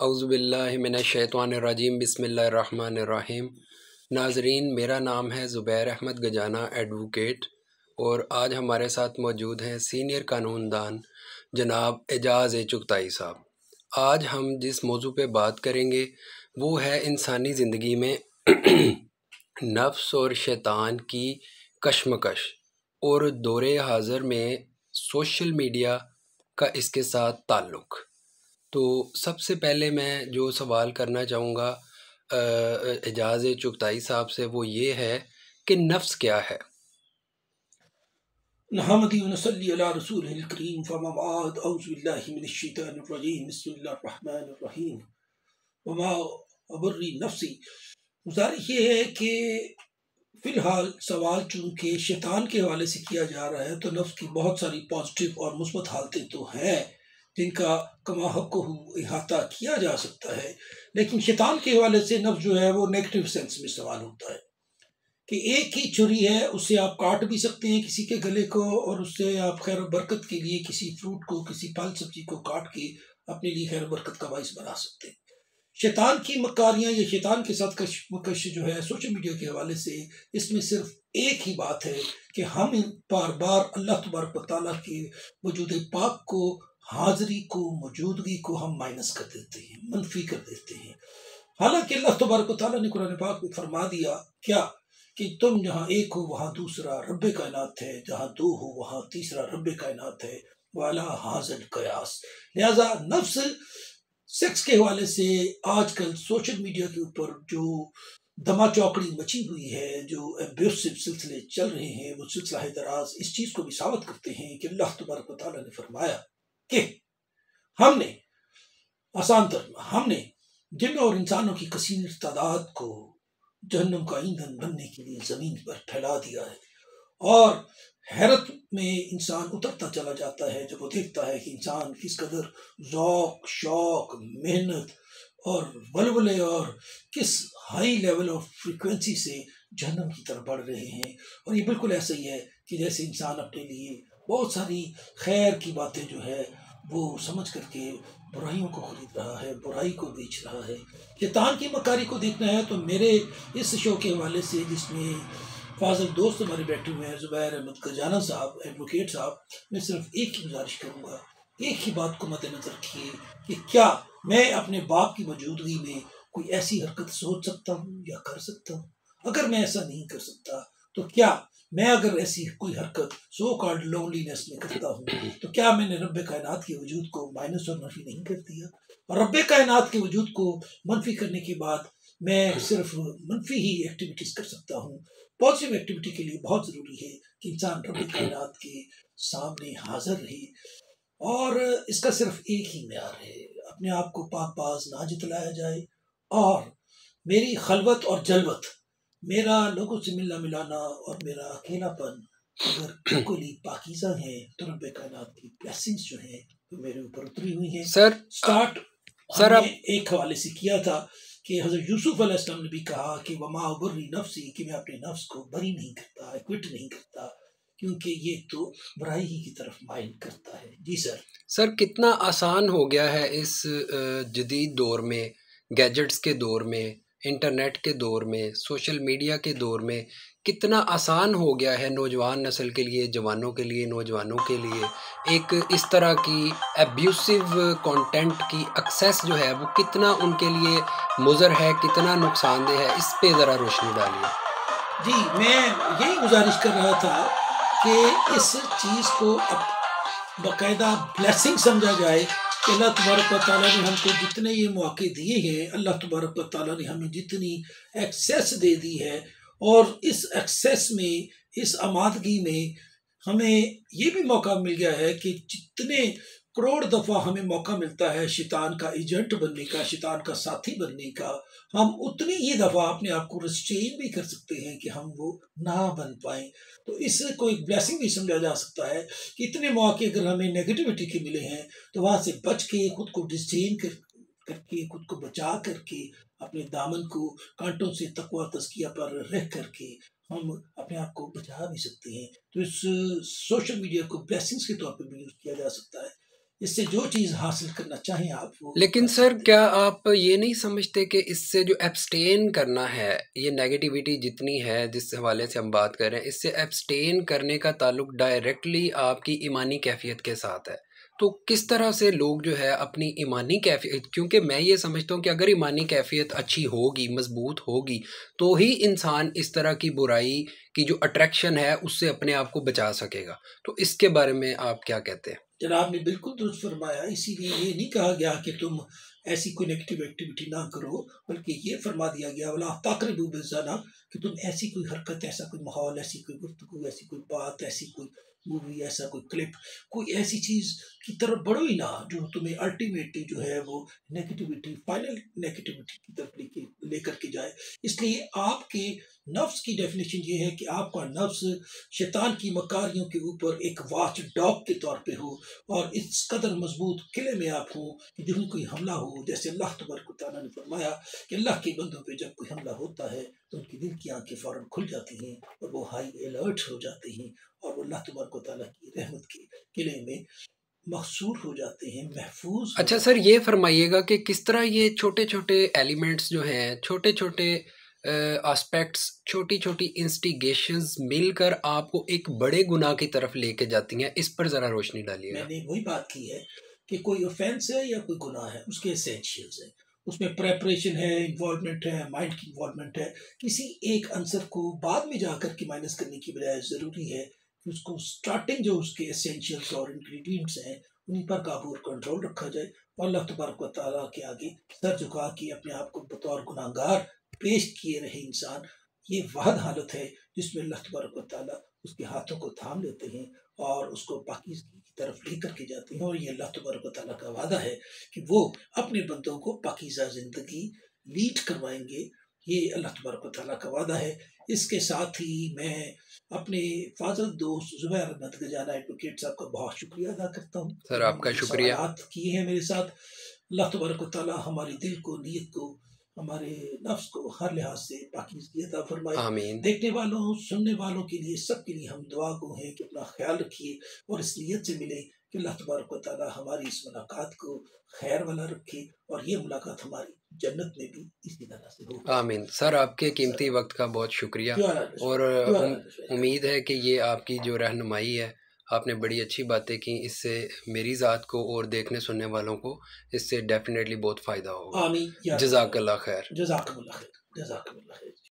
औज़ुबिल्लाहि मिनश्शैतानिर्रजीम बिस्मिल्लाहिर्रहमानिर्रहीम। नाज़रीन, मेरा नाम है ज़ुबैर अहमद गजाना एडवोकेट और आज हमारे साथ मौजूद हैं सीनियर कानूनदान जनाब एजाज़ चुगताई साहब। आज हम जिस मौजू पे बात करेंगे वो है इंसानी ज़िंदगी में नफ्स और शैतान की कशमकश और दौरे हाज़िर में सोशल मीडिया का इसके साथ ताल्लुक़। तो सबसे पहले मैं जो सवाल करना चाहूँगा एजाज़ चुगताई साहब से वो ये है कि नफ्स क्या है? नहमदी व नसल्ली अला रसूलिल करीम फमा बाद औज़ु बिल्लाहि मिनश शैतानिर रजीम बिस्मिल्लाहिर रहमानिर रहीम वमा अबर्री नफ्सी। गुज़ारिश ये है कि फ़िलहाल सवाल चूँकि शैतान के हवाले से किया जा रहा है तो नफ्स की बहुत सारी पॉजिटिव और मुस्बत हालतें तो हैं जिनका कमा हक़्क़ुहू इहाता किया जा सकता है, लेकिन शैतान के हवाले से नफ्स जो है वो नेगेटिव सेंस में इस्तेमाल होता है कि एक ही छुरी है, उससे आप काट भी सकते हैं किसी के गले को और उससे आप खैर बरकत के लिए किसी फ्रूट को, किसी फल सब्जी को काट के अपने लिए खैर बरकत का बाइस बना सकते हैं। शैतान की मकारियाँ या शैतान के साथ कशमकश जो है सोशल मीडिया के हवाले से, इसमें सिर्फ एक ही बात है कि हम बार बार अल्लाह तबारक व तआला के वजूद पाक को, हाज़िरी को, मौजूदगी को हम माइनस कर देते हैं, मनफी कर देते हैं। हालांकि अल्लाह तबारक व तआला ने कुरान पाक में फरमा दिया क्या कि तुम जहाँ एक हो वहाँ दूसरा रब्बे कायनात है, जहाँ दो हो वहाँ तीसरा रब्बे कायनात है, वाला हाज़िल कयास। लिहाजा नफ्स सेक्स के हवाले से आजकल सोशल मीडिया के ऊपर जो दमा चौकड़ी मची हुई है, जो एब्यूसिव सिलसिले चल रहे हैं, वो सिलसिला दराज इस चीज़ को भी साबित करते हैं कि अल्लाह तबारक व तआला ने फरमाया कि हमने आसान तर्जुमा, हमने जिन और इंसानों की कसीर तादाद को जहन्नम का ईंधन बनने के लिए ज़मीन पर फैला दिया है। और हैरत में इंसान उतरता चला जाता है जब वो देखता है कि इंसान किस कदर ज़ौक़, शौक़, मेहनत और वल्वले और किस हाई लेवल ऑफ फ्रीक्वेंसी से जहन्नम की तरफ बढ़ रहे हैं। और ये बिल्कुल ऐसा ही है कि जैसे इंसान अपने लिए बहुत सारी खैर की बातें जो है वो समझ करके बुराइयों को खरीद रहा है, बुराई को बेच रहा है। शैतान की मकारी को देखना है तो मेरे इस शो के हवाले से, जिसमें फाजिल दोस्त हमारे बैठे हुए हैं ज़ुबैर अहमद गजाना साहब एडवोकेट साहब, मैं सिर्फ एक ही गुजारिश करूँगा, एक ही बात को मद्देनज़र रखिए कि क्या मैं अपने बाप की मौजूदगी में कोई ऐसी हरकत सोच सकता हूँ या कर सकता हूँ? अगर मैं ऐसा नहीं कर सकता तो क्या मैं अगर ऐसी कोई हरकत सो कॉल्ड लोनलीनेस में करता हूँ तो क्या मैंने रब्बे कायनात के वजूद को माइनस और मनफी नहीं कर दिया? और रब्बे कायनात के वजूद को मनफी करने के बाद मैं सिर्फ मनफी ही एक्टिविटीज़ कर सकता हूँ। पॉजिटिव एक्टिविटी के लिए बहुत ज़रूरी है कि इंसान रब्बे कायनात के सामने हाजिर रहे और इसका सिर्फ एक ही म्यार है, अपने आप को पाक-बाज़ ना जतलाया जाए और मेरी खलवत और जलवत, मेरा लोगों से मिलना मिलाना और मेरा अकेलापन अगर इक्वली पाकीज़ा है तो रब्बे कायनात की ब्लेसिंग्स जो हैं वो मेरे ऊपर उतरी हुई हैं। स्टार्ट हमने एक हवाले से किया था कि हज़रत यूसुफ अलैहिस्सलाम ने भी कहा कि वमा उबर्री नफ्सी, कि मैं अपने नफ्स को बरी नहीं करता, एक्विट नहीं करता, क्योंकि ये तो बुराई ही की तरफ माइल करता है। जी सर, कितना आसान हो गया है इस जदीद दौर में, गैजेट्स के दौर में, इंटरनेट के दौर में, सोशल मीडिया के दौर में कितना आसान हो गया है नौजवान नस्ल के लिए, जवानों के लिए, नौजवानों के लिए एक इस तरह की एब्यूसिव कंटेंट की एक्सेस जो है वो कितना उनके लिए मुज़र है, कितना नुकसानदेह है, इस पे ज़रा रोशनी डालिए। जी, मैं यही गुजारिश कर रहा था कि इस चीज़ को अब बाकायदा ब्लेसिंग समझा जाए कि अल्लाह तबारक व तआला ने हमको जितने ये मौके दिए हैं, अल्लाह तबारक व तआला ने हमें जितनी एक्सेस दे दी है और इस एक्सेस में, इस आमादगी में हमें ये भी मौका मिल गया है कि जितने करोड़ दफ़ा हमें मौका मिलता है शैतान का एजेंट बनने का, शैतान का साथी बनने का, हम उतनी ही दफ़ा अपने आप को रिस्ट्रेन भी कर सकते हैं कि हम वो ना बन पाएँ। तो इसको एक ब्लेसिंग भी समझा जा सकता है कि इतने मौके अगर हमें नेगेटिविटी के मिले हैं तो वहाँ से बच के, खुद को डिस्टेन करके, खुद को बचा करके, अपने दामन को कांटों से तकवा तज़किया पर रह करके हम अपने आप को बचा भी सकते हैं। तो इस सोशल मीडिया को ब्लेसिंग्स के तौर पर भी यूज़ किया जा सकता है। इससे जो चीज़ हासिल करना चाहें आप वो। लेकिन सर क्या आप ये नहीं समझते कि इससे जो एब्सटेन करना है, ये नेगेटिविटी जितनी है जिस हवाले से हम बात कर रहे हैं, इससे एब्सटेन करने का ताल्लुक डायरेक्टली आपकी ईमानी कैफियत के साथ है। तो किस तरह से लोग जो है अपनी ईमानी कैफियत, क्योंकि मैं ये समझता हूँ कि अगर ईमानी कैफियत अच्छी होगी, मजबूत होगी, तो ही इंसान इस तरह की बुराई की जो अट्रैक्शन है उससे अपने आप को बचा सकेगा। तो इसके बारे में आप क्या कहते हैं? जनाब ने बिल्कुल दुरुस्त फरमाया। इसीलिए ये नहीं कहा गया कि तुम ऐसी कोई नेगेटिव एक्टिविटी ना करो, बल्कि ये फरमा दिया गया वला ताक़रबू बिज़्ज़ना, कि तुम ऐसी कोई हरकत, ऐसा कोई माहौल, ऐसी कोई गुफ्तगू, ऐसी कोई बात, ऐसी कोई मूवी, ऐसा कोई क्लिप, कोई ऐसी चीज़ की तरफ बढ़ो ही ना जो तुम्हें अल्टीमेटली जो है वो नेगेटिविटी, फाइनल नेगेटिविटी की तरफ लेकर के जाए। इसलिए आपके नफ्स की डेफिनेशन ये है कि आपका नफ्स शैतान की मकारियों के ऊपर एक वॉच डॉग के तौर पे हो, और इस कदर मजबूत किले में आप हो कि जब भी कोई हमला हो, जैसे अल्लाह तबारक व तआला ने फरमाया कि अल्लाह के बंदों पे जब कोई हमला होता है तो उनकी दिल की आंखें फौरन खुल जाती हैं और वो हाई अलर्ट हो जाते हैं, और वो अल्लाह तबारक व तआला की रहमत के किले में महसूर हो जाते हैं, महफूज हो अच्छा सर, जाते हैं। ये फरमाइएगा कि किस तरह ये छोटे छोटे एलिमेंट्स जो हैं, छोटे छोटे एस्पेक्ट्स, छोटी छोटी इंस्टिगेशंस मिलकर आपको एक बड़े गुनाह की तरफ लेके जाती हैं, इस पर ज़रा रोशनी डालिएगा। मैंने वही बात की है कि कोई ऑफेंस है या कोई गुनाह है, उसके एसेंशियल्स है, उसमें प्रेपरेशन है, इन्वॉल्वमेंट है, माइंड की इन्वॉल्वमेंट है। किसी एक आंसर को बाद में जाकर के माइनस करने की बजाय ज़रूरी है कि उसको स्टार्टिंग जो उसके एसेंशियल्स और इंग्रेडिएंट्स हैं उन्हीं पर काबू और कंट्रोल रखा जाए, और अल्लाह तबारक व तआला के आगे सर झुका के अपने आप को बतौर गुनाहगार पेश किए रहे इंसान। ये वाहद हालत है जिसमें अल्लाह तबारक व तआला उसके हाथों को थाम लेते हैं और उसको पाकीज़गी की तरफ लेकर के जाते हैं, और ये अल्लाह तबारक व तआला का वादा है कि वो अपने बंदों को पाकीज़ा ज़िंदगी लीड करवाएंगे। ये अल्लाह तबारक व तआला का वादा है। इसके साथ ही मैं अपने फाज़िल दोस्त ज़ुबैर अहमद गजाना एडवोकेट साहब का बहुत शुक्रिया अदा करता हूँ, सर जिन्होंने आपका ये शुक्रिया। सवालात किए हैं मेरे साथ। अल्लाह तबारक व तआला हमारे दिल को, नीयत को, हमारे नफ्स को हर लिहाज से पाकीज़गी अता फरमाए। आमीन। देखने वालों, सुनने वालों के लिए, सबके लिए हम दुआ गो हैं कि अपना ख्याल रखिए और इस नीयत से मिले कि अल्लाह तबारक व तआला हमारी इस मुलाकात को खैर वाला रखे, और ये मुलाकात हमारी जन्नत में भी इसी तरह से हो। आमीन। सर आपके कीमती वक्त का बहुत शुक्रिया, और उम्मीद है कि ये आपकी जो रहनुमाई है, आपने बड़ी अच्छी बातें की, इससे मेरी ज़ात को और देखने सुनने वालों को इससे डेफिनेटली बहुत फ़ायदा होगा। आमीन। जज़ाकल्लाह खैर। जज़ाकमुल्लाह खैर। जज़ाकमुल्लाह खैर।